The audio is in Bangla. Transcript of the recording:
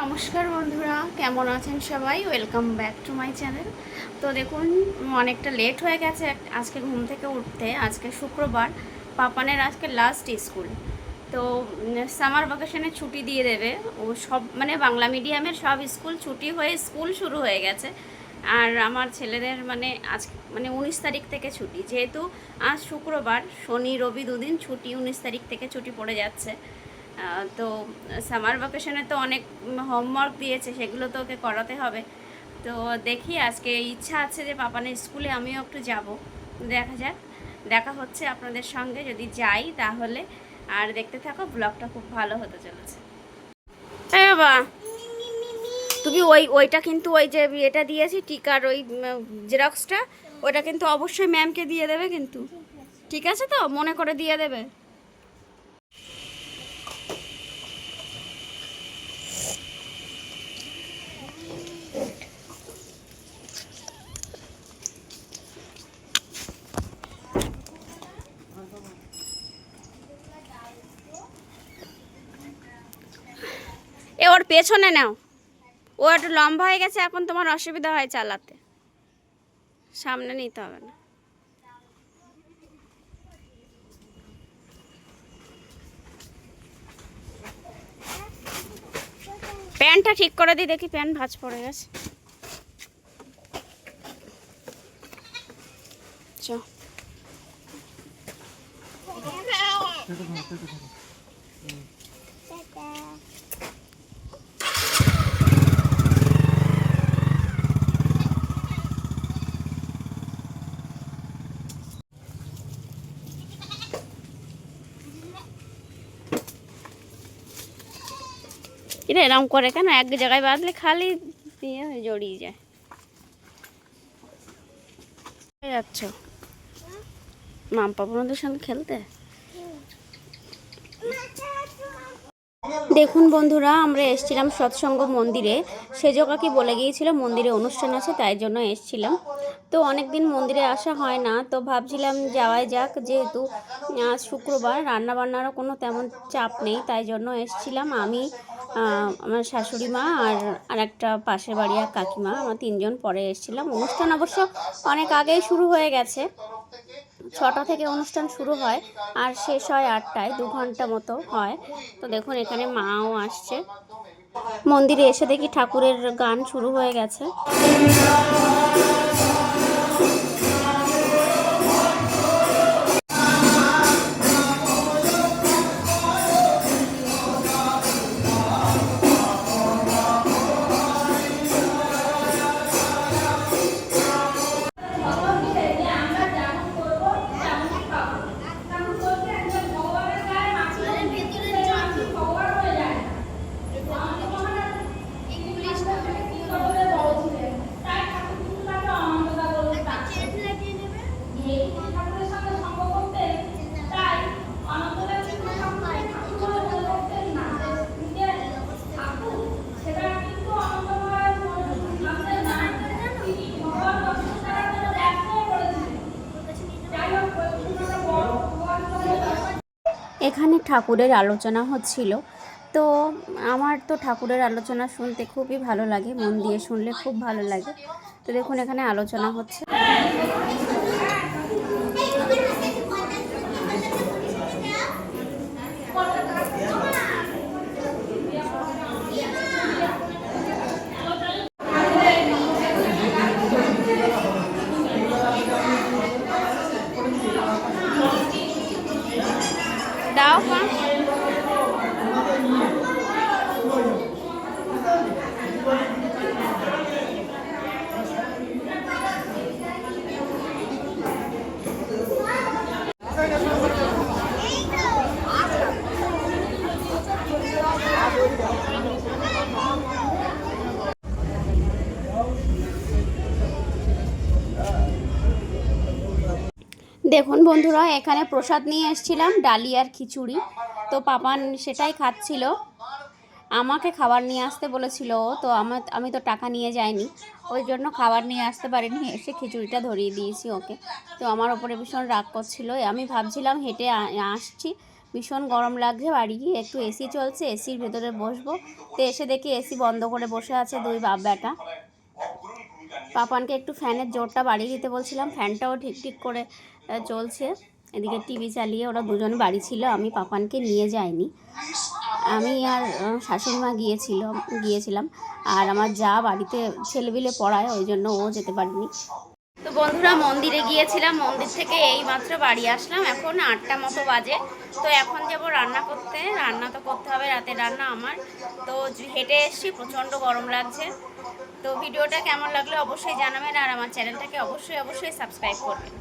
নমস্কার বন্ধুরা, কেমন আছেন সবাই? Welcome back to my channel. তো দেখুন, অনেকটা লেট হয়ে গেছে আজকে ঘুম থেকে উঠতে। আজকে শুক্রবার, পাপানের আজকে লাস্ট স্কুল। তো সামার ভ্যাকেশনে ছুটি দিয়ে দেবে। ও সব মানে বাংলা মিডিয়ামের সব স্কুল ছুটি হয়ে স্কুল শুরু হয়ে গেছে। আর আমার ছেলেদের আজ 19 তারিখ থেকে ছুটি, যেহেতু আজ শুক্রবার, শনি রবি দুদিন ছুটি, 19 তারিখ থেকে ছুটি পড়ে যাচ্ছে। তো সামার ভ্যাকেশনে তো অনেক হোমওয়ার্ক দিয়েছে, সেগুলো তো ওকে করাতে হবে। তো দেখি, আজকে ইচ্ছা আছে যে পাপানের স্কুলে আমিও একটু যাব। দেখা যাক, দেখা হচ্ছে আপনাদের সঙ্গে যদি যাই তাহলে। আর দেখতে থাকো, ব্লগটা খুব ভালো হতে চলেছে। এই বাবা, তুমি ওইটা কিন্তু ওই যে এটা দিয়েছি টিকার ওই জেরক্সটা, ওইটা কিন্তু অবশ্যই ম্যামকে দিয়ে দেবে কিন্তু। ঠিক আছে তো, মনে করে দিয়ে দেবে। ওর পেছনে নাও, ও একটু লম্বা হয়ে গেছে, এখন তোমার অসুবিধা হয় চালাতে, সামনে নিতে হবে না। প্যান্টটা ঠিক করে দিই, দেখি প্যান্ট ভাঁজ পড়ে গেছে। এটা এরকম করে কেন? এক জায়গায় বাঁধলে খালি দিয়ে জড়িয়ে যায়। যাচ্ছ মাম্পা বোনদের সঙ্গে খেলতে? দেখুন বন্ধুরা, আমরা এসেছিলাম সৎসঙ্গ মন্দিরে। সেজো কাকি বলে গিয়েছিল মন্দিরে অনুষ্ঠান আছে, তাই জন্য এসেছিলাম। তো অনেক দিন মন্দিরে আসা হয় না, তো ভাবছিলাম যাওয়াই যাক, যেহেতু আজ শুক্রবার, রান্নাবান্নারও কোনো তেমন চাপ নেই, তাই জন্য এসেছিলাম। আমি, আমার শাশুড়ি মা আর একটা পাশের বাড়ি এক কাকিমা, আমরা তিনজন পরে এসেছিলাম। অনুষ্ঠান অবশ্য অনেক আগেই শুরু হয়ে গেছে, 6টা থেকে অনুষ্ঠান শুরু হয় আর শেষ হয় 8টায়, 2 ঘন্টা মতো হয়। তো দেখুন, এখানে মাও আসছে। মন্দিরে এসে দেখি ঠাকুরের গান শুরু হয়ে গেছে। এখানে ঠাকুরের আলোচনা হচ্ছিল। তো আমার তো ঠাকুরের আলোচনা শুনতে খুবই ভালো লাগে, মন দিয়ে শুনলে খুব ভালো লাগে। তো দেখুন, এখানে আলোচনা হচ্ছে। দাও মা। দেখুন বন্ধুরা, এখানে প্রসাদ নিয়ে এসেছিলাম, ডালি আর খিচুড়ি। তো পাপান সেটাই খাচ্ছিল। আমাকে খাবার নিয়ে আসতে বলেছিল, তো আমি তো টাকা নিয়ে যাইনি, ওই জন্য খাবার নিয়ে আসতে পারিনি, এসে খিচুড়িটা ধরিয়ে দিয়েছি ওকে। তো আমার ওপরে ভীষণ রাগ করছিল। আমি ভাবছিলাম হেঁটে আসছি, ভীষণ গরম লাগছে। বাড়ি গিয়ে একটু এসি চলছে, এসির ভেতরে বসবো। তো এসে দেখি এসি বন্ধ করে বসে আছে দুই বাপ বেটা। পাপানকে একটু ফ্যানের জোরটা বাড়িয়ে দিতে বলছিলাম, ফ্যানটাও ঠিক ঠিক করে চলছে। এদিকে টিভি চালিয়ে ওরা দুজন বাড়ি ছিল, আমি পাপানকে নিয়ে যাইনি। আমি আর শাশুড়িমা গিয়েছিলাম, আর আমার যা বাড়িতে ছেলেপিলে পড়ায়, ওই জন্য ও যেতে পারেনি। তো বন্ধুরা, মন্দিরে গিয়েছিলাম, মন্দির থেকে এই মাত্র বাড়ি আসলাম, এখন 8টা মতো বাজে। তো এখন যাব রান্না করতে, রান্না তো করতে হবে, রাতের রান্না আমার। তো হেঁটে এসেছি, প্রচণ্ড গরম লাগছে। তো ভিডিওটা কেমন লাগলো অবশ্যই জানাবেন, আর আমার চ্যানেলটাকে অবশ্যই সাবস্ক্রাইব করবেন।